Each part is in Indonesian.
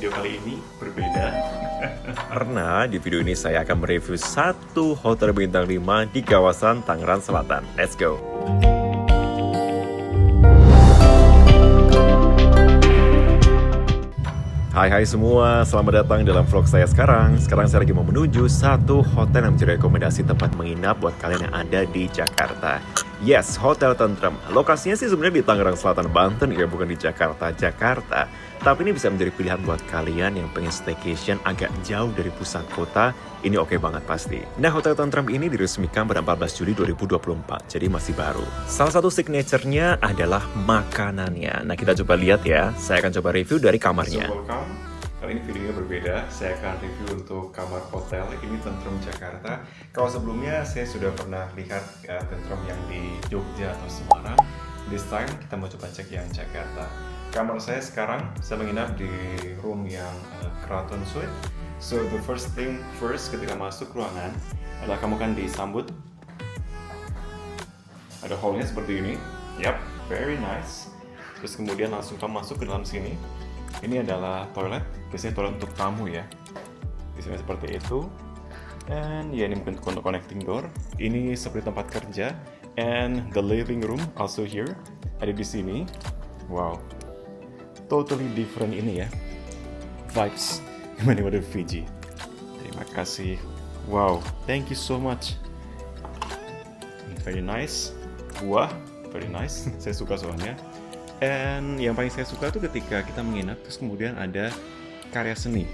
video kali ini berbeda. Karena di video ini saya akan mereview satu hotel bintang 5 di kawasan Tangerang Selatan. Let's go! Hai semua, selamat datang dalam vlog saya sekarang. Sekarang saya lagi mau menuju satu hotel yang menjadi rekomendasi tempat menginap buat kalian yang ada di Jakarta. Yes, Hotel Tentrem. Lokasinya sih sebenarnya di Tangerang Selatan, Banten ya, bukan di Jakarta. Tapi ini bisa menjadi pilihan buat kalian yang pengen staycation agak jauh dari pusat kota. Ini oke banget pasti. Nah, Hotel Tentrem ini diresmikan pada 14 Juli 2024, jadi masih baru. Salah satu signature-nya adalah makanannya. Nah, kita coba lihat ya. Saya akan coba review dari kamarnya. So, welcome. Kali ini videonya berbeda. Saya akan review untuk kamar hotel ini Tentrem Jakarta. Kalau sebelumnya saya sudah pernah lihat Tentrem yang di Jogja atau Semarang. This time kita mau coba cek yang Jakarta. Kamar saya sekarang, saya menginap di room yang Kraton Suite. So the first thing first ketika masuk ruangan adalah kamu kan disambut. Ada hallnya seperti ini. Yap, very nice. Terus kemudian langsung kamu masuk ke dalam sini. Ini adalah toilet, biasanya toilet untuk tamu ya. Di sini seperti itu. And ya ini mungkin untuk connecting door. Ini seperti tempat kerja. And the living room also here. Ada di sini. Wow. Totally different ini ya. Vibes. Gimana pada Fiji. Terima kasih. Wow, thank you so much. Very nice. Wah, very nice. Saya suka soalnya. And yang paling saya suka tuh ketika kita menginap terus kemudian ada karya seni.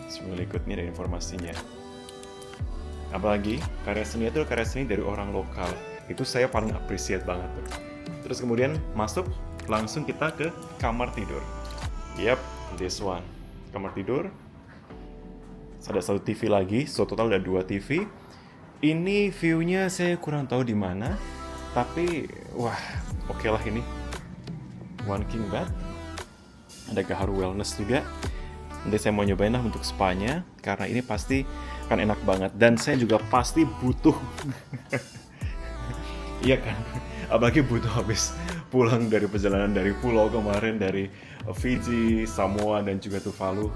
Sebelum ikutnya ada informasinya. Apalagi karya seni itu karya seni dari orang lokal. Itu saya paling appreciate banget tuh. Terus kemudian masuk langsung kita ke kamar tidur. Yep, this one. Kamar tidur. Ada satu TV lagi, so total ada 2 TV. Ini view-nya saya kurang tahu di mana, tapi wah, oke lah ini. One king bed. Ada gaharu wellness juga. Nanti saya mau nyobain lah untuk spa-nya, karena ini pasti akan enak banget. Dan saya juga pasti butuh. Iya kan? Apalagi butuh habis pulang dari perjalanan dari pulau kemarin, dari Fiji, Samoa, dan juga Tuvalu.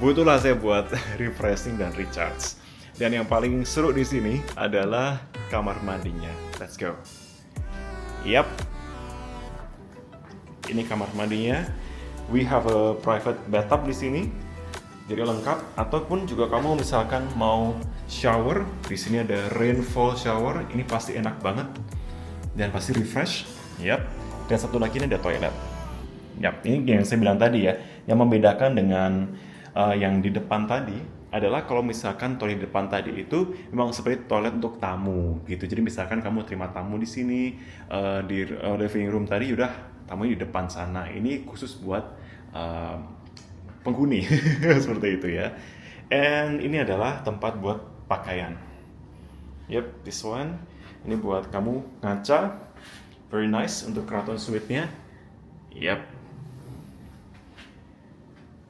Butuhlah saya buat refreshing dan recharge. Dan yang paling seru di sini adalah kamar mandinya. Let's go. Yap. Ini kamar mandinya. We have a private bathtub di sini. Jadi lengkap. Ataupun juga kamu misalkan mau shower, di sini ada rainfall shower. Ini pasti enak banget dan pasti refresh. Yap. Dan satu lagi ini ada toilet. Yap, ini yang saya bilang tadi ya. Yang membedakan dengan yang di depan tadi adalah kalau misalkan toilet di depan tadi itu memang seperti toilet untuk tamu gitu. Jadi misalkan kamu terima tamu di sini di living room tadi udah tamunya di depan sana. Ini khusus buat penghuni seperti itu ya. And ini adalah tempat buat pakaian. Yep, this one. Ini buat kamu ngaca. Very nice untuk Kraton Suite-nya. Yep.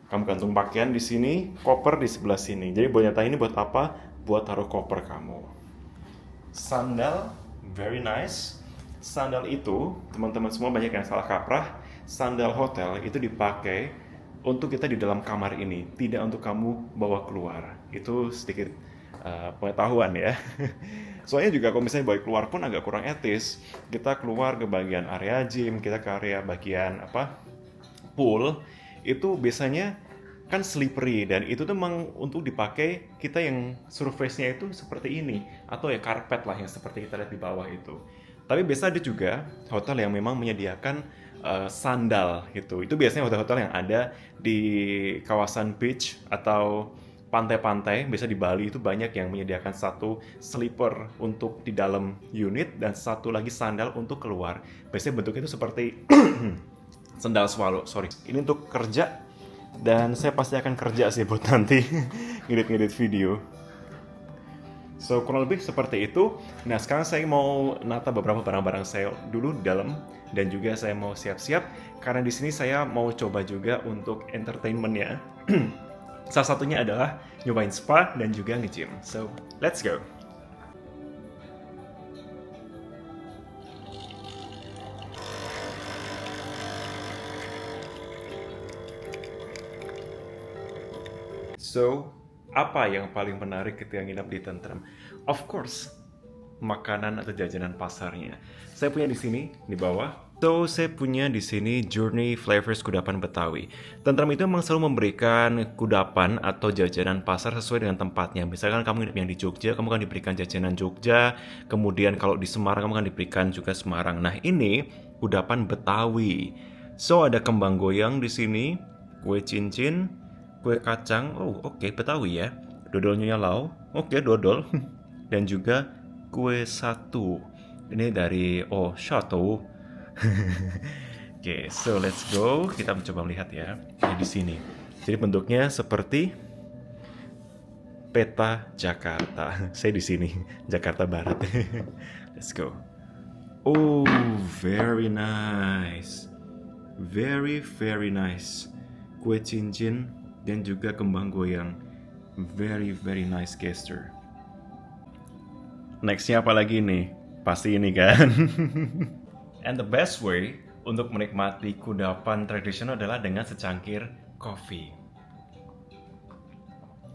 Kamu gantung pakaian di sini, koper di sebelah sini. Jadi buat nyata ini buat apa? Buat taruh koper kamu. Sandal, very nice. Sandal itu, teman-teman semua banyak yang salah kaprah. Sandal hotel itu dipakai untuk kita di dalam kamar ini, tidak untuk kamu bawa keluar. Itu sedikit pengetahuan ya. Soalnya juga kalau misalnya bawa keluar pun agak kurang etis. Kita keluar ke bagian area gym, kita ke area bagian pool, itu biasanya kan slippery dan itu tuh memang untuk dipakai kita yang surface-nya itu seperti ini atau ya karpet lah yang seperti kita lihat di bawah itu. Tapi biasa ada juga hotel yang memang menyediakan sandal gitu. Itu biasanya hotel-hotel yang ada di kawasan beach atau pantai-pantai, biasa di Bali itu banyak yang menyediakan satu slipper untuk di dalam unit dan satu lagi sandal untuk keluar. Biasanya bentuknya itu seperti sandal swallow, sorry. Ini untuk kerja dan saya pasti akan kerja sih buat nanti ngedit video. So kurang lebih seperti itu. Nah sekarang saya mau nata beberapa barang-barang saya dulu di dalam dan juga saya mau siap-siap karena di sini saya mau coba juga untuk entertainment-nya. Salah satunya adalah nyobain spa dan juga nge-gym. So, let's go! So, apa yang paling menarik ketika nginap di Tentrem? Of course, makanan atau jajanan pasarnya. Saya punya di sini di bawah. So, saya punya di sini Journey Flavors Kudapan Betawi. Tentrem itu memang selalu memberikan kudapan atau jajanan pasar sesuai dengan tempatnya. Misalkan kamu nginep yang di Jogja, kamu akan diberikan jajanan Jogja. Kemudian kalau di Semarang, kamu akan diberikan juga Semarang. Nah, ini kudapan Betawi. So, ada kembang goyang di sini, kue cincin, kue kacang. Oh, oke, Betawi ya. Dodolnya lau. Oke, dodol. Dan juga kue satu. Ini dari Chateau. Oke, so let's go. Kita mencoba melihat ya. Ini di sini. Jadi bentuknya seperti peta Jakarta. Saya di sini, Jakarta Barat. Let's go. Oh, very nice. Very, very nice. Kue cincin dan juga kembang goyang. Very, very nice gesture. Nextnya apa lagi nih? Pasti ini kan. And the best way untuk menikmati kudapan tradisional adalah dengan secangkir kopi.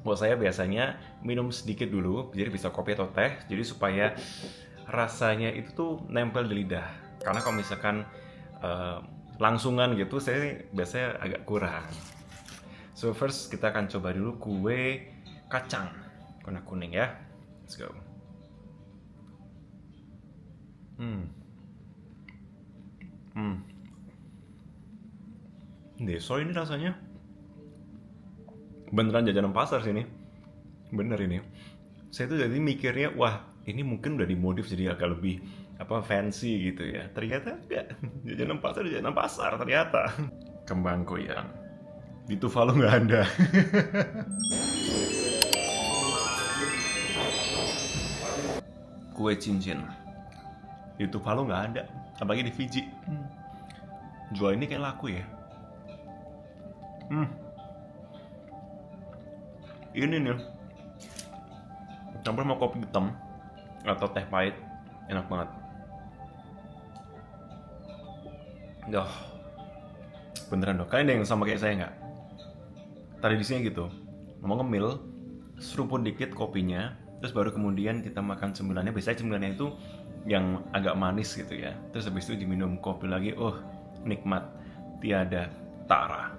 Buat saya biasanya minum sedikit dulu, jadi bisa kopi atau teh, jadi supaya rasanya itu tuh nempel di lidah. Karena kalau misalkan langsungan gitu, saya biasanya agak kurang. So first kita akan coba dulu kue kacang warna kuning ya. Let's go. Deso ini rasanya beneran jajanan pasar sini. Bener ini. Saya tuh jadi mikirnya, wah ini mungkin udah dimodif jadi agak lebih fancy gitu ya. Ternyata enggak. Jajanan pasar ternyata. Kembang goyang. Di Tuvalu nggak ada. Kue cincin. Di Tuvalu nggak ada. Apalagi di Fiji. Jual ini kayak laku ya. Ini nih campur sama kopi hitam atau teh pahit, enak banget. Beneran dong, kalian ada yang sama kayak saya nggak? Tradisinya gitu, mau ngemil, seruput dikit kopinya, terus baru kemudian kita makan cemilannya. Biasanya cemilannya itu yang agak manis gitu ya. Terus habis itu diminum kopi lagi, nikmat tiada tara.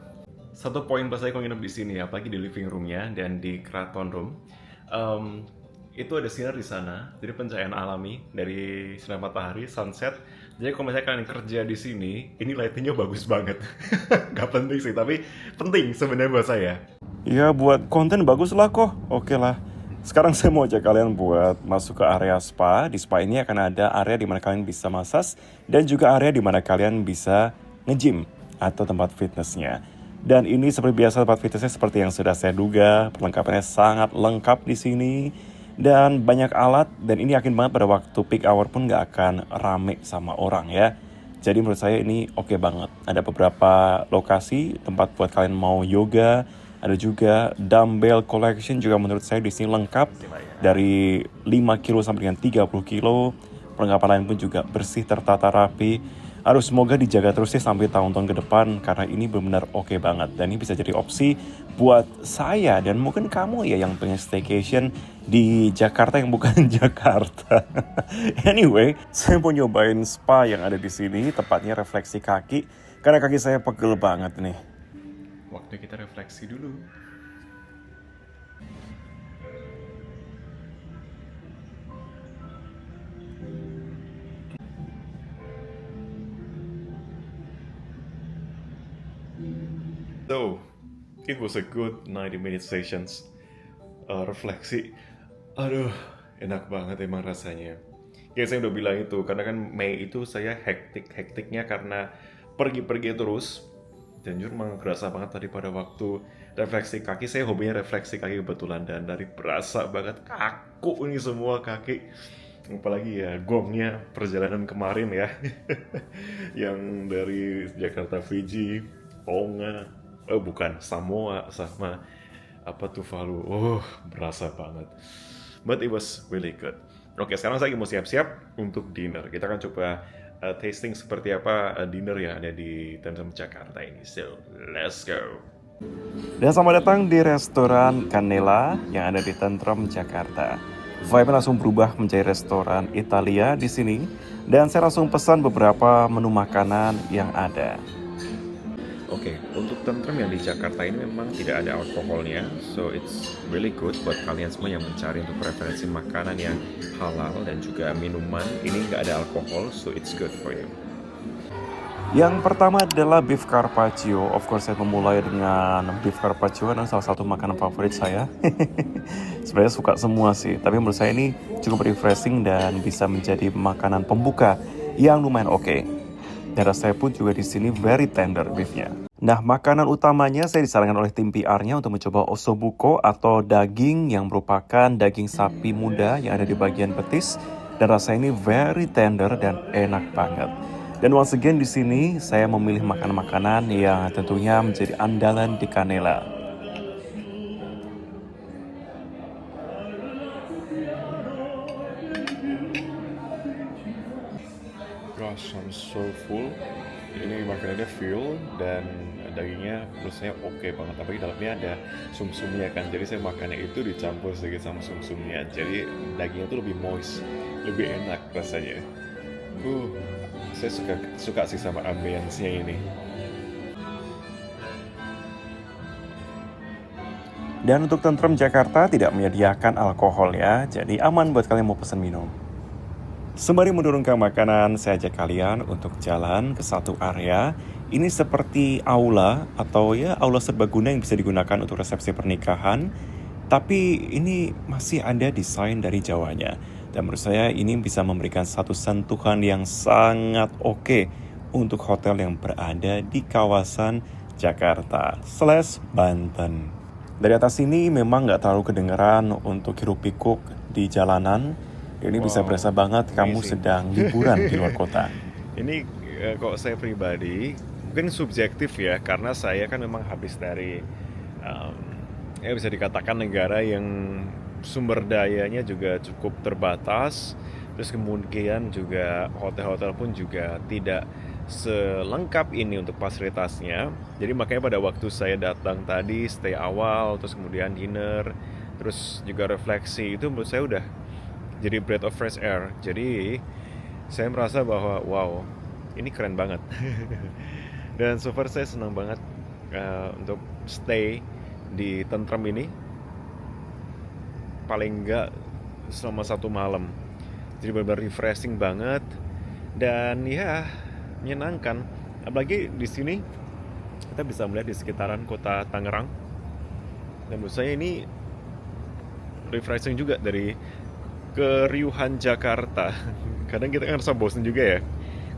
Satu poin plus saya kalau nginep di sini, apalagi di living roomnya dan di Kraton Room, itu ada sinar di sana, jadi pencahayaan alami dari sinar matahari, sunset. Jadi kalau misalnya kalian kerja di sini, ini lightingnya bagus banget. Gak penting sih, tapi penting sebenarnya buat saya. Ya buat konten bagus lah kok, oke lah. Sekarang saya mau ajak kalian buat masuk ke area spa. Di spa ini akan ada area di mana kalian bisa massage dan juga area di mana kalian bisa nge-gym atau tempat fitnessnya. Dan ini seperti biasa tempat fitnessnya seperti yang sudah saya duga, perlengkapannya sangat lengkap di sini dan banyak alat, dan ini yakin banget pada waktu peak hour pun gak akan rame sama orang ya. Jadi menurut saya ini oke banget. Ada beberapa lokasi tempat buat kalian mau yoga, ada juga dumbbell collection juga menurut saya di sini lengkap dari 5 kilo sampai dengan 30 kilo. Perlengkapan lain pun juga bersih, tertata rapi. Harus semoga dijaga terus ya sampai tahun-tahun ke depan karena ini benar-benar oke banget. Dan ini bisa jadi opsi buat saya dan mungkin kamu ya yang pengen staycation di Jakarta yang bukan Jakarta. Anyway, saya mau nyobain spa yang ada di sini, tepatnya refleksi kaki karena kaki saya pegel banget nih. Waktu kita refleksi dulu. So, it was a good 90-minute sessions refleksi. Aduh, enak banget emang rasanya. Kayak saya udah bilang itu, karena kan Mei itu saya hektiknya karena pergi-pergi terus. Dan jujur memang berasa banget tadi pada waktu refleksi kaki. Saya hobinya refleksi kaki kebetulan, dan dari berasa banget kaku ini semua kaki. Apalagi ya gongnya perjalanan kemarin ya. Yang dari Jakarta Fiji, Tonga, Samoa sama Tuvalu. Berasa banget. But it was really good. Oke, sekarang saya mau siap-siap untuk dinner. Kita akan coba tasting seperti apa dinner yang ada di Tentrem Jakarta ini. So, let's go. Dan selamat datang di restoran Canela yang ada di Tentrem, Jakarta. Vibe langsung berubah menjadi restoran Italia di sini, dan saya langsung pesan beberapa menu makanan yang ada. Oke, untuk Tentrem yang di Jakarta ini memang tidak ada alkoholnya, so it's really good buat kalian semua yang mencari untuk preferensi makanan yang halal dan juga minuman. Ini nggak ada alkohol, so it's good for you. Yang pertama adalah beef carpaccio. Of course saya memulai dengan beef carpaccio karena salah satu makanan favorit saya. Sebenarnya suka semua sih, tapi menurut saya ini cukup refreshing dan bisa menjadi makanan pembuka yang lumayan oke. Dan rasanya pun juga di sini very tender beefnya. Nah, makanan utamanya saya disarankan oleh tim PR-nya untuk mencoba ossobuco atau daging yang merupakan daging sapi muda yang ada di bagian betis, dan rasanya ini very tender dan enak banget. Dan once again di sini saya memilih makanan-makanan yang tentunya menjadi andalan di Canela. Gosh, I'm so full. Ini makanannya full dan dagingnya menurut saya oke banget. Tapi dalamnya ada sumsumnya kan. Jadi saya makannya itu dicampur sedikit sama sumsumnya. Jadi dagingnya tuh lebih moist, lebih enak rasanya. Saya suka sih sama ambience-nya ini. Dan untuk Tentrem Jakarta tidak menyediakan alkohol ya, jadi aman buat kalian mau pesan minum. Sembari menurunkan makanan, saya ajak kalian untuk jalan ke satu area. Ini seperti aula atau ya aula serbaguna yang bisa digunakan untuk resepsi pernikahan. Tapi ini masih ada desain dari Jawanya. Dan menurut saya ini bisa memberikan satu sentuhan yang sangat oke untuk hotel yang berada di kawasan Jakarta/Banten. Dari atas sini memang nggak terlalu kedengeran untuk hiruk-pikuk di jalanan. Ini bisa berasa banget kamu sedang liburan di luar kota. Ini kok saya pribadi, mungkin subjektif ya, karena saya kan memang habis dari, ya bisa dikatakan negara yang sumber dayanya juga cukup terbatas. Terus kemudian juga hotel-hotel pun juga tidak selengkap ini untuk fasilitasnya. Jadi makanya pada waktu saya datang tadi, stay awal, terus kemudian dinner, terus juga refleksi, itu menurut saya udah jadi breath of fresh air. Jadi saya merasa bahwa wow, ini keren banget. Dan so far saya senang banget untuk stay di Tentrem ini, paling enggak selama 1 malam. Jadi benar-benar refreshing banget dan ya menyenangkan. Apalagi di sini kita bisa melihat di sekitaran kota Tangerang. Dan menurut saya ini refreshing juga dari keriuhan Jakarta. Kadang kita kan rasa bosan juga ya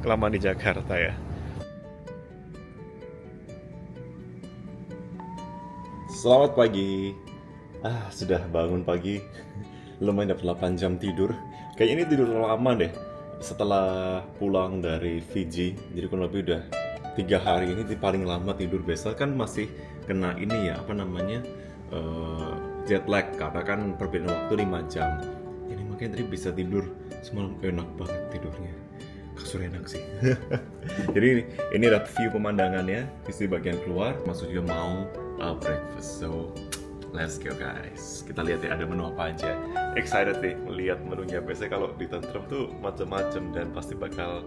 kelamaan di Jakarta ya. Selamat pagi. Sudah bangun pagi. Lumayan dapat 8 jam tidur. Kayaknya ini tidur lama deh setelah pulang dari Fiji. Jadi kurang lebih udah 3 hari ini paling lama tidur. Biasa kan masih kena ini ya, jet lag, karena kan perbedaan waktu 5 jam. Jadi makanya tadi bisa tidur semalam, enak banget tidurnya. Kasur enak sih. Jadi ini ada view pemandangannya di sini bagian keluar, masuk juga mau breakfast. So let's go guys. Kita lihat ya ada menu apa aja. Excited nih melihat menunya. Biasanya kalau di Tentrem tuh macam-macam dan pasti bakal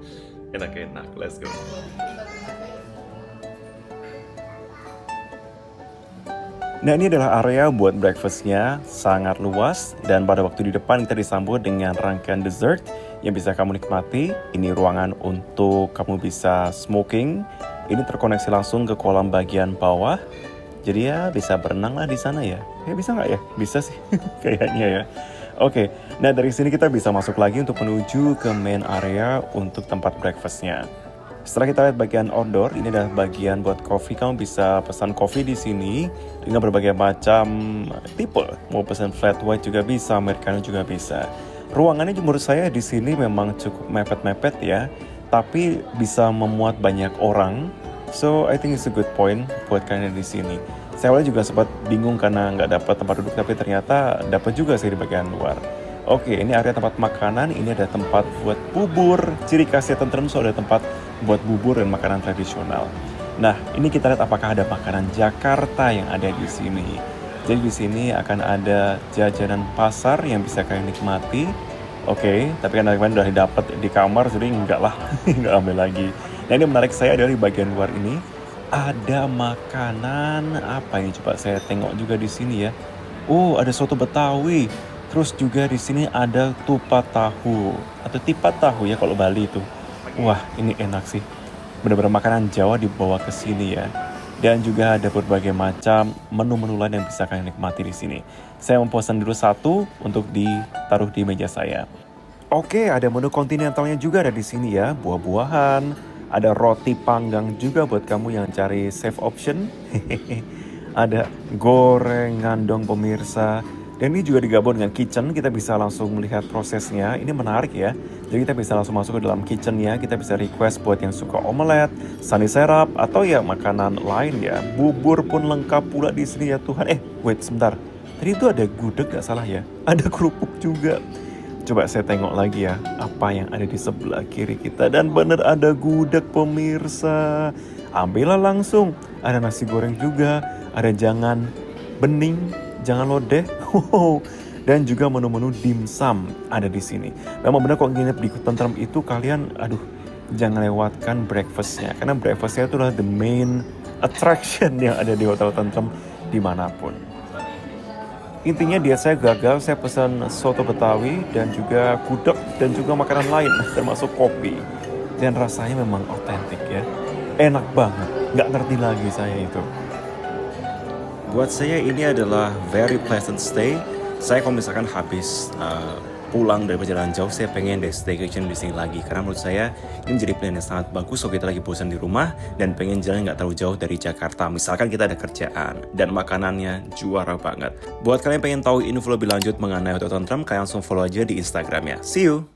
enak-enak. Let's go. Nah, ini adalah area buat breakfastnya, sangat luas, dan pada waktu di depan kita disambut dengan rangkaian dessert yang bisa kamu nikmati. Ini ruangan untuk kamu bisa smoking. Ini terkoneksi langsung ke kolam bagian bawah. Jadi ya bisa berenang lah di sana ya. Ya bisa nggak ya? Bisa sih, kayaknya ya. Oke, nah dari sini kita bisa masuk lagi untuk menuju ke main area untuk tempat breakfastnya. Setelah kita lihat bagian outdoor, ini adalah bagian buat coffee. Kamu bisa pesan coffee di sini dengan berbagai macam tipe. Mau pesan flat white juga bisa, americano juga bisa. Ruangannya menurut saya di sini memang cukup mepet-mepet ya, tapi bisa memuat banyak orang. So I think it's a good point buat kalian di sini. Saya awalnya juga sempat bingung karena nggak dapat tempat duduk, tapi ternyata dapat juga sih di bagian luar. Oke, ini area tempat makanan. Ini ada tempat buat bubur. Ciri khasnya Tentrem so ada tempat buat bubur dan makanan tradisional. Nah, ini kita lihat apakah ada makanan Jakarta yang ada di sini. Jadi di sini akan ada jajanan pasar yang bisa kalian nikmati. Oke, tapi kan kalian udah didapat di kamar, jadi enggak lah, enggak ambil lagi. Nah, ini menarik saya dari bagian luar ini. Ada makanan apa ini? Coba saya tengok juga di sini ya. Oh, ada soto Betawi. Terus juga di sini ada tupat tahu atau tipat tahu ya kalau Bali itu. Wah, ini enak sih. Benar-benar makanan Jawa dibawa ke sini ya. Dan juga ada berbagai macam menu-menu lain yang bisa kalian nikmati di sini. Saya mempesan dulu satu untuk ditaruh di meja saya. Oke, ada menu kontinentalnya juga ada di sini ya, buah-buahan, ada roti panggang juga buat kamu yang cari safe option. Ada gorengan dong pemirsa. Dan ini juga digabung dengan kitchen, kita bisa langsung melihat prosesnya. Ini menarik ya. Jadi kita bisa langsung masuk ke dalam kitchennya, kita bisa request buat yang suka omelet, sunny serap, atau ya makanan lain ya. Bubur pun lengkap pula di sini ya Tuhan. Wait sebentar. Tadi itu ada gudeg gak salah ya? Ada kerupuk juga. Coba saya tengok lagi ya, apa yang ada di sebelah kiri kita. Dan bener ada gudeg pemirsa. Ambillah langsung. Ada nasi goreng juga, ada jangan bening, jangan lodeh. Dan juga menu-menu dimsum ada di sini. Memang benar kok nginep di Tentrem itu kalian, jangan lewatkan breakfastnya. Karena breakfastnya itu adalah the main attraction yang ada di Hotel Tentrem dimanapun. Intinya dia saya gagal, saya pesan soto Betawi dan juga gudeg dan juga makanan lain termasuk kopi. Dan rasanya memang otentik ya. Enak banget, nggak ngerti lagi saya itu. Buat saya ini adalah very pleasant stay. Saya kalau misalkan habis pulang dari perjalanan jauh, saya pengen deh staycation di sini lagi. Karena menurut saya ini menjadi pilihan yang sangat bagus kalau kita lagi bosan di rumah dan pengen jalan nggak terlalu jauh dari Jakarta. Misalkan kita ada kerjaan dan makanannya juara banget. Buat kalian yang pengen tahu info lebih lanjut mengenai Hotel Tentrem, kalian langsung follow aja di Instagramnya. See you!